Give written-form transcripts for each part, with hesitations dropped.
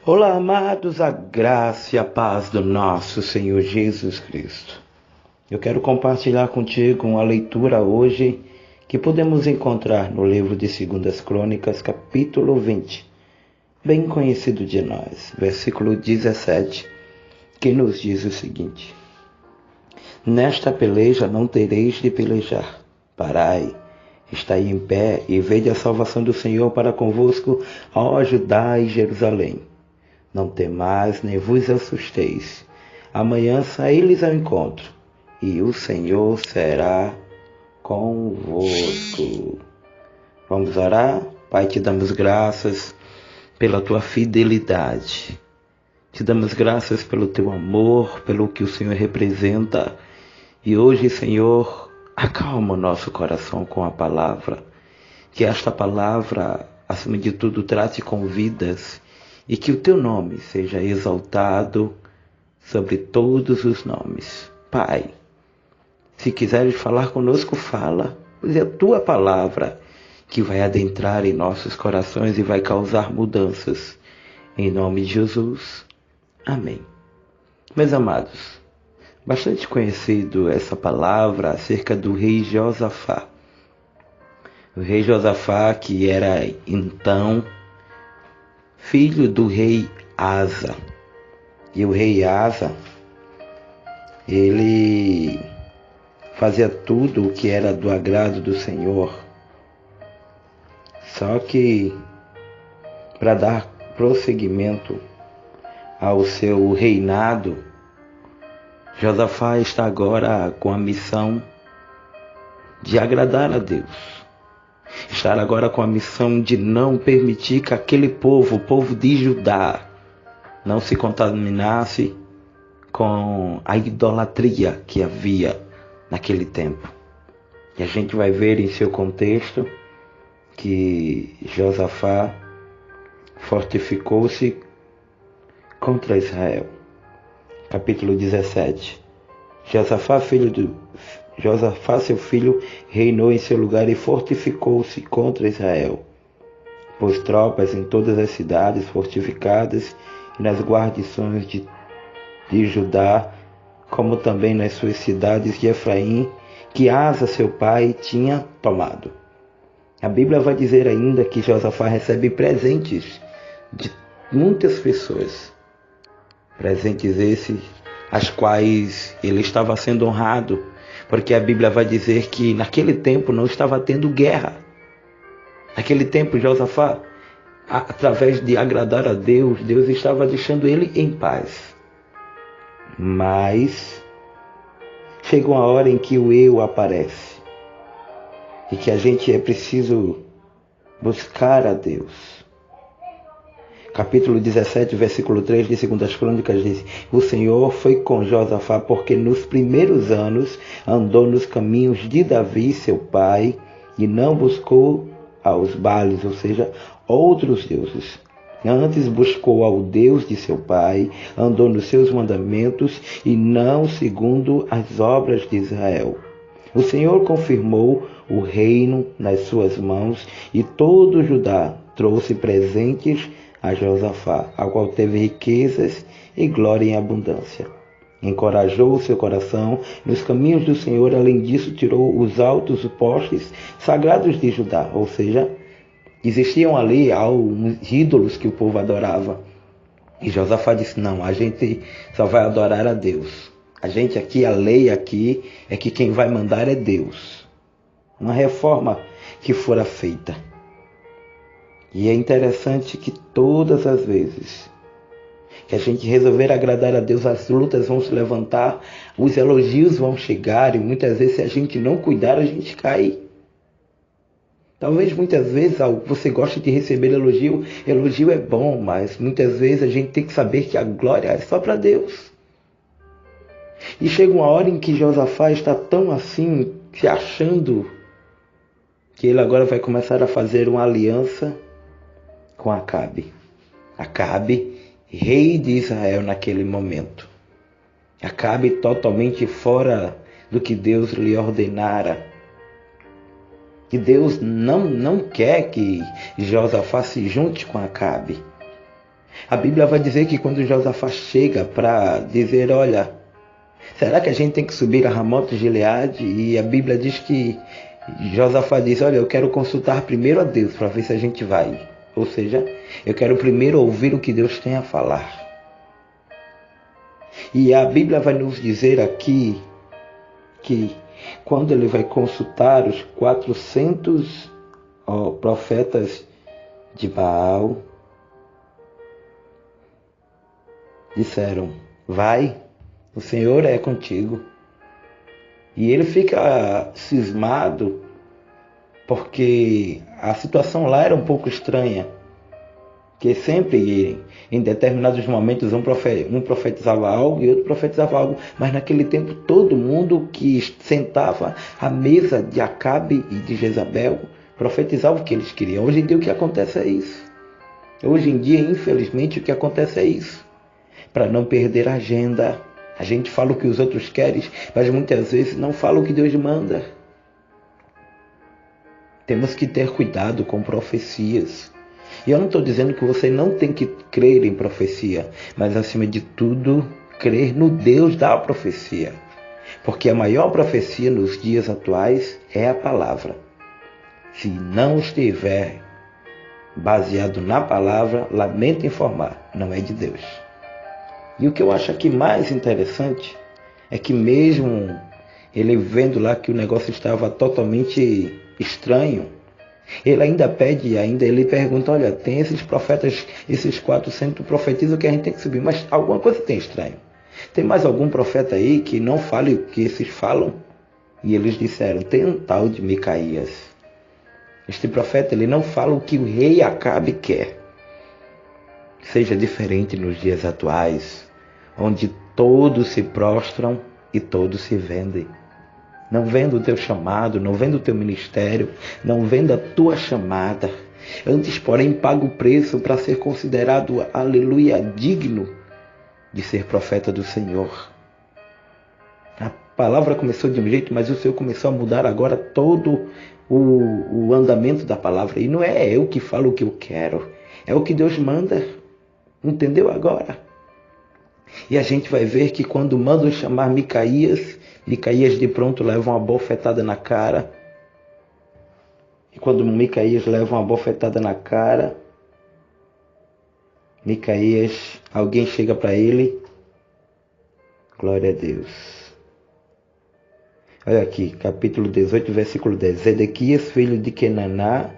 Olá, amados, a graça e a paz do nosso Senhor Jesus Cristo. Eu quero compartilhar contigo uma leitura hoje que podemos encontrar no livro de 2 Crônicas, capítulo 20, bem conhecido de nós, versículo 17, que nos diz o seguinte: Nesta peleja não tereis de pelejar, parai, estai em pé e vede a salvação do Senhor para convosco, ó Judá e Jerusalém. Não temais nem vos assusteis. Amanhã saí-lhes ao encontro, e o Senhor será convosco. Vamos orar? Pai, te damos graças pela tua fidelidade. Te damos graças pelo teu amor, pelo que o Senhor representa. E hoje, Senhor, acalma o nosso coração com a palavra. Que esta palavra, acima de tudo, trate com vidas e que o teu nome seja exaltado sobre todos os nomes. Pai, se quiseres falar conosco, fala, pois é a tua palavra que vai adentrar em nossos corações e vai causar mudanças. Em nome de Jesus. Amém. Meus amados, bastante conhecido essa palavra acerca do rei Josafá. O rei Josafá, que era então filho do rei Asa. E o rei Asa, ele fazia tudo o que era do agrado do Senhor. Só que, para dar prosseguimento ao seu reinado, Josafá está agora com a missão de agradar a Deus. Estar agora com a missão de não permitir que aquele povo, o povo de Judá, não se contaminasse com a idolatria que havia naquele tempo. E a gente vai ver em seu contexto que Josafá fortificou-se contra Israel. Capítulo 17. Josafá, seu filho, reinou em seu lugar e fortificou-se contra Israel. Pôs tropas em todas as cidades fortificadas e nas guarnições de Judá, como também nas suas cidades de Efraim, que Asa, seu pai, tinha tomado. A Bíblia vai dizer ainda que Josafá recebe presentes de muitas pessoas. Presentes esses, as quais ele estava sendo honrado, porque a Bíblia vai dizer que naquele tempo não estava tendo guerra. Naquele tempo, Josafá, através de agradar a Deus, Deus estava deixando ele em paz. Mas chega uma hora em que o eu aparece e que a gente é preciso buscar a Deus. Capítulo 17, versículo 3 de 2 Crônicas diz: O Senhor foi com Josafá porque nos primeiros anos andou nos caminhos de Davi, seu pai, e não buscou aos Baales, ou seja, outros deuses. Antes buscou ao Deus de seu pai, andou nos seus mandamentos e não segundo as obras de Israel. O Senhor confirmou o reino nas suas mãos e todo Judá trouxe presentes a Josafá, ao qual teve riquezas e glória em abundância. Encorajou o seu coração nos caminhos do Senhor, além disso tirou os altos postes sagrados de Judá, ou seja, existiam ali alguns ídolos que o povo adorava. E Josafá disse: não, a gente só vai adorar a Deus. A gente aqui, a lei aqui, é que quem vai mandar é Deus. Uma reforma que fora feita. E é interessante que todas as vezes que a gente resolver agradar a Deus, as lutas vão se levantar, os elogios vão chegar, e muitas vezes, se a gente não cuidar, a gente cai. Talvez muitas vezes você goste de receber elogio. Elogio é bom, mas muitas vezes a gente tem que saber que a glória é só para Deus. E chega uma hora em que Josafá está tão assim, se achando, que ele agora vai começar a fazer uma aliança com Acabe. Acabe, rei de Israel naquele momento. Acabe totalmente fora do que Deus lhe ordenara. que Deus não quer que Josafá se junte com Acabe. A Bíblia vai dizer que quando Josafá chega para dizer, olha, será que a gente tem que subir a Ramote Gileade? E a Bíblia diz que Josafá diz, olha, eu quero consultar primeiro a Deus para ver se a gente vai. Ou seja, eu quero primeiro ouvir o que Deus tem a falar. E a Bíblia vai nos dizer aqui que quando ele vai consultar os 400 profetas de Baal, disseram, vai, o Senhor é contigo. E ele fica cismado porque a situação lá era um pouco estranha. Que sempre, em determinados momentos, um profetizava algo e outro profetizava algo. Mas naquele tempo, todo mundo que sentava à mesa de Acabe e de Jezabel profetizava o que eles queriam. Hoje em dia, o que acontece é isso. Hoje em dia, infelizmente, o que acontece é isso. Para não perder a agenda, a gente fala o que os outros querem, mas muitas vezes não fala o que Deus manda. Temos que ter cuidado com profecias. E eu não estou dizendo que você não tem que crer em profecia, mas acima de tudo, crer no Deus da profecia. Porque a maior profecia nos dias atuais é a palavra. Se não estiver baseado na palavra, lamento informar, não é de Deus. E o que eu acho aqui mais interessante é que mesmo ele vendo lá que o negócio estava totalmente estranho, ele ainda pede, ele pergunta, olha, tem esses profetas, esses 400 profetizam que a gente tem que subir, mas alguma coisa tem estranho. Tem mais algum profeta aí que não fale o que esses falam? E eles disseram, tem um tal de Micaías. Este profeta, ele não fala o que o rei Acabe quer. Seja diferente nos dias atuais, onde todos se prostram e todos se vendem. Não vendo o teu chamado, não vendo o teu ministério, não vendo a tua chamada. Antes, porém, paga o preço para ser considerado, aleluia, digno de ser profeta do Senhor. A palavra começou de um jeito, mas o Senhor começou a mudar agora todo o andamento da palavra. E não é eu que falo o que eu quero, é o que Deus manda. Entendeu agora? E a gente vai ver que quando mandam chamar Micaías, Micaías de pronto leva uma bofetada na cara. E quando Micaías leva uma bofetada na cara, Micaías, alguém chega para ele. Glória a Deus. Olha aqui, capítulo 18, versículo 10. Zedequias, filho de Kenaná,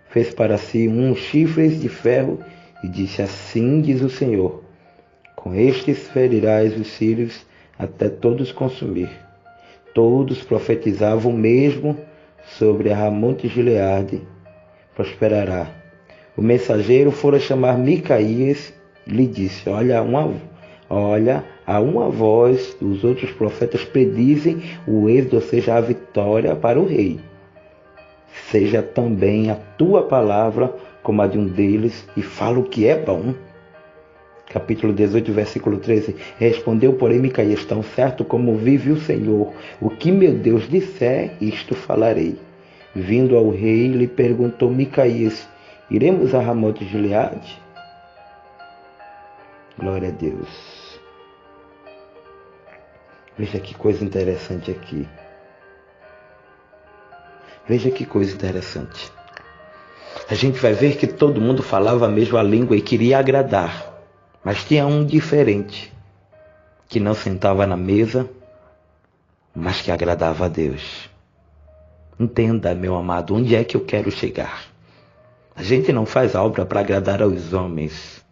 fez para si uns chifres de ferro e disse, assim diz o Senhor, com estes ferirás os sírios até todos consumir. Todos profetizavam mesmo sobre a Ramote Gileade, prosperará. O mensageiro fora chamar Micaías e lhe disse, olha, a uma voz os outros profetas predizem o êxodo, ou seja, a vitória para o rei. Seja também a tua palavra como a de um deles e fala o que é bom. Capítulo 18, versículo 13. Respondeu, porém, Micaías, tão certo como vive o Senhor, o que meu Deus disser, isto falarei. Vindo ao rei, lhe perguntou Micaías, iremos a Ramote Gileade? Glória a Deus. Veja que coisa interessante aqui. Veja que coisa interessante. A gente vai ver que todo mundo falava a mesma língua e queria agradar. Mas tinha um diferente, que não sentava na mesa, mas que agradava a Deus. Entenda, meu amado, onde é que eu quero chegar? A gente não faz a obra para agradar aos homens.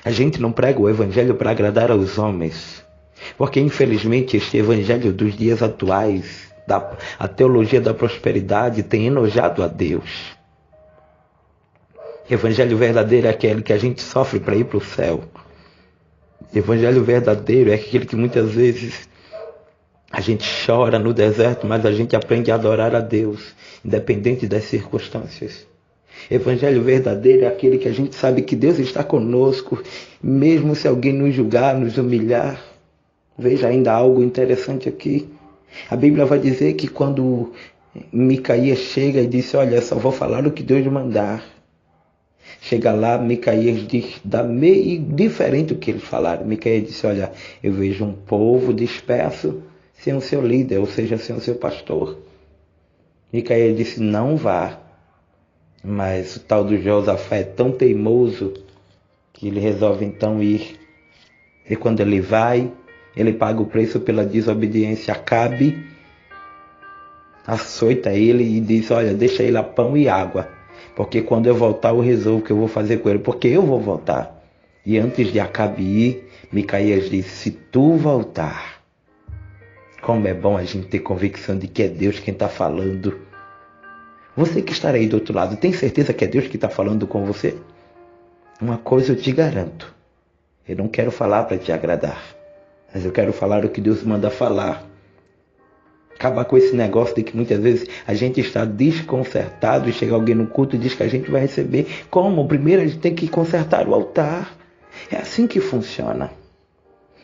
A gente não prega o evangelho para agradar aos homens. Porque, infelizmente, este evangelho dos dias atuais, a teologia da prosperidade, tem enojado a Deus. Evangelho verdadeiro é aquele que a gente sofre para ir para o céu. Evangelho verdadeiro é aquele que muitas vezes a gente chora no deserto, mas a gente aprende a adorar a Deus, independente das circunstâncias. Evangelho verdadeiro é aquele que a gente sabe que Deus está conosco, mesmo se alguém nos julgar, nos humilhar. Veja ainda algo interessante aqui. A Bíblia vai dizer que quando Micaías chega e disse, olha, só vou falar o que Deus mandar. Chega lá, Micaías diz, dá meio diferente do que eles falaram. Micaías disse, olha, eu vejo um povo disperso sem o seu líder, ou seja, sem o seu pastor. Micaías disse, não vá. Mas o tal do Josafá é tão teimoso que ele resolve então ir. E quando ele vai, ele paga o preço pela desobediência. Acabe açoita ele e diz, olha, deixa ele a pão e água, porque quando eu voltar eu resolvo o que eu vou fazer com ele, porque eu vou voltar. E antes de Acabe ir, Micaías disse, se tu voltar, como é bom a gente ter convicção de que é Deus quem está falando. Você que está aí do outro lado, tem certeza que é Deus que está falando com você? Uma coisa eu te garanto, eu não quero falar para te agradar, mas eu quero falar o que Deus manda falar. Acabar com esse negócio de que muitas vezes a gente está desconcertado e chega alguém no culto e diz que a gente vai receber. Como? Primeiro a gente tem que consertar o altar. É assim que funciona.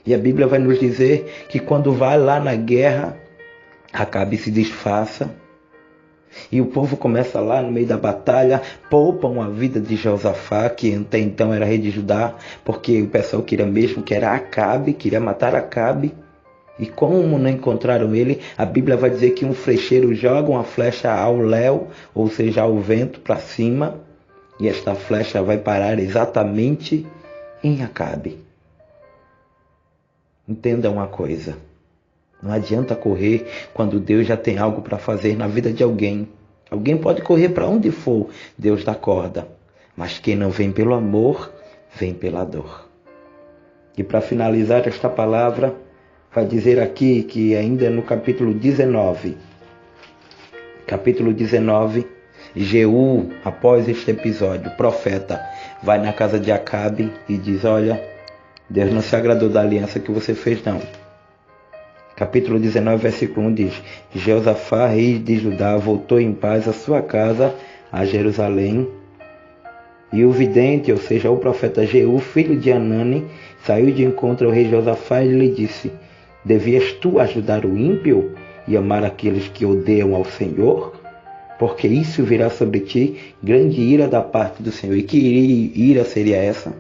E a Bíblia vai nos dizer que quando vai lá na guerra, Acabe se disfarça. E o povo começa lá no meio da batalha, poupam a vida de Josafá, que até então era rei de Judá, porque o pessoal queria mesmo que era Acabe, queria matar Acabe. E como não encontraram ele, a Bíblia vai dizer que um flecheiro joga uma flecha ao léu, ou seja, ao vento, para cima, e esta flecha vai parar exatamente em Acabe. Entenda uma coisa, não adianta correr quando Deus já tem algo para fazer na vida de alguém. Alguém pode correr para onde for, Deus dá corda, mas quem não vem pelo amor, vem pela dor. E para finalizar esta palavra, vai dizer aqui que ainda no capítulo 19, Jeú, após este episódio, profeta, vai na casa de Acabe e diz, olha, Deus não se agradou da aliança que você fez não. Capítulo 19, versículo 1 diz, Josafá, rei de Judá, voltou em paz à sua casa, a Jerusalém, e o vidente, ou seja, o profeta Jeú, filho de Anani, saiu de encontro ao rei Josafá e lhe disse, devias tu ajudar o ímpio e amar aqueles que odeiam ao Senhor? Porque isso virá sobre ti grande ira da parte do Senhor. E que ira seria essa?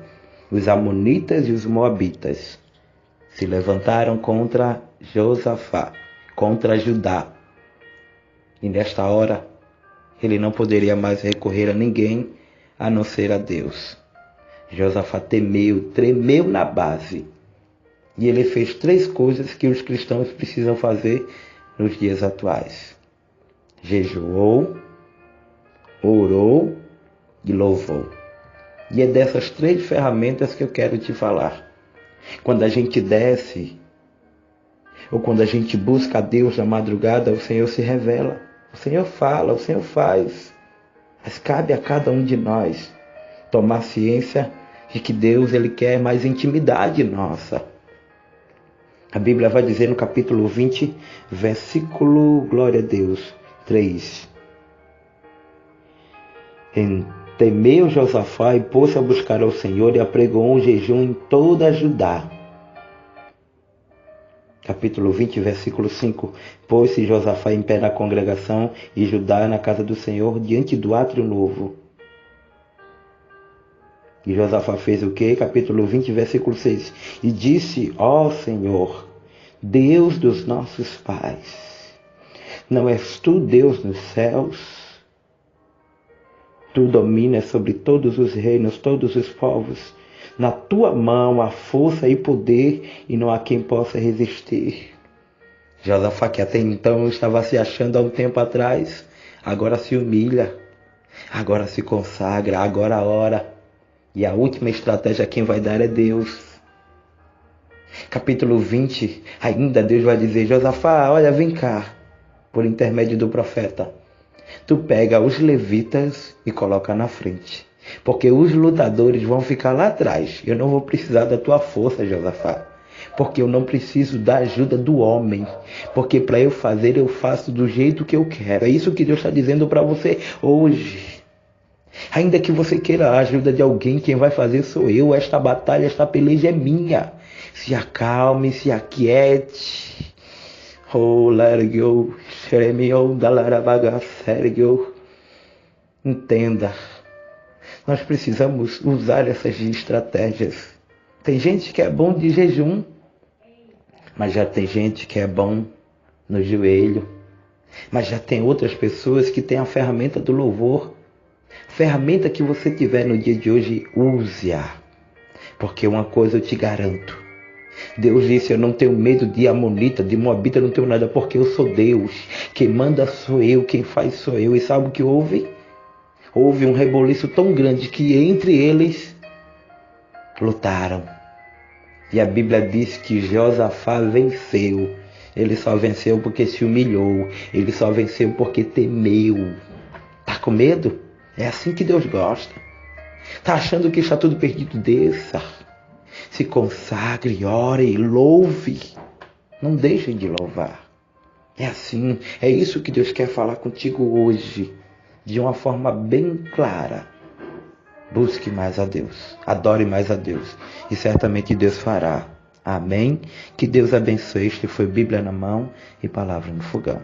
Os amonitas e os moabitas se levantaram contra Josafá, contra Judá. E nesta hora, ele não poderia mais recorrer a ninguém, a não ser a Deus. Josafá temeu, tremeu na base. E ele fez 3 coisas que os cristãos precisam fazer nos dias atuais. Jejuou, orou e louvou. E é dessas 3 ferramentas que eu quero te falar. Quando a gente desce, ou quando a gente busca a Deus na madrugada, o Senhor se revela. O Senhor fala, o Senhor faz. Mas cabe a cada um de nós tomar ciência de que Deus ele quer mais intimidade nossa. A Bíblia vai dizer no capítulo 20, versículo, glória a Deus, 3. Temeu Josafá e pôs-se a buscar ao Senhor e apregou um jejum em toda a Judá. Capítulo 20, versículo 5. Pôs-se Josafá em pé na congregação e Judá na casa do Senhor diante do átrio novo. E Josafá fez o quê? Capítulo 20, versículo 6. E disse, ó Senhor, Deus dos nossos pais, não és tu Deus nos céus? Tu dominas sobre todos os reinos, todos os povos. Na tua mão há força e poder, e não há quem possa resistir. Josafá, que até então estava se achando há um tempo atrás, agora se humilha, agora se consagra, agora ora. E a última estratégia quem vai dar é Deus. Capítulo 20, ainda Deus vai dizer, Josafá, olha, vem cá, por intermédio do profeta. Tu pega os levitas e coloca na frente, porque os lutadores vão ficar lá atrás. Eu não vou precisar da tua força, Josafá, porque eu não preciso da ajuda do homem, porque para eu fazer, eu faço do jeito que eu quero. É isso que Deus está dizendo para você hoje. Ainda que você queira a ajuda de alguém, quem vai fazer sou eu. Esta batalha, esta peleja é minha. Se acalme, se aquiete. Oh, largou, xeremiou, dalarabaga, sergio. Entenda, Nós precisamos usar essas estratégias. Tem gente que é bom de jejum, mas já tem gente que é bom no joelho. Mas já tem outras pessoas que têm a ferramenta do louvor. Ferramenta que você tiver no dia de hoje, use-a. Porque uma coisa eu te garanto. Deus disse, eu não tenho medo de Amonita, de Moabita, eu não tenho nada, porque eu sou Deus. Quem manda sou eu, quem faz sou eu. E sabe o que houve? Houve um reboliço tão grande que entre eles lutaram. E a Bíblia diz que Josafá venceu. Ele só venceu porque se humilhou. Ele só venceu porque temeu. Tá com medo? É assim que Deus gosta. Tá achando que está tudo perdido? Desça. Se consagre, ore, louve. Não deixe de louvar. É assim. É isso que Deus quer falar contigo hoje. De uma forma bem clara. Busque mais a Deus. Adore mais a Deus. E certamente Deus fará. Amém? Que Deus abençoe. Este foi Bíblia na Mão e Palavra no Fogão.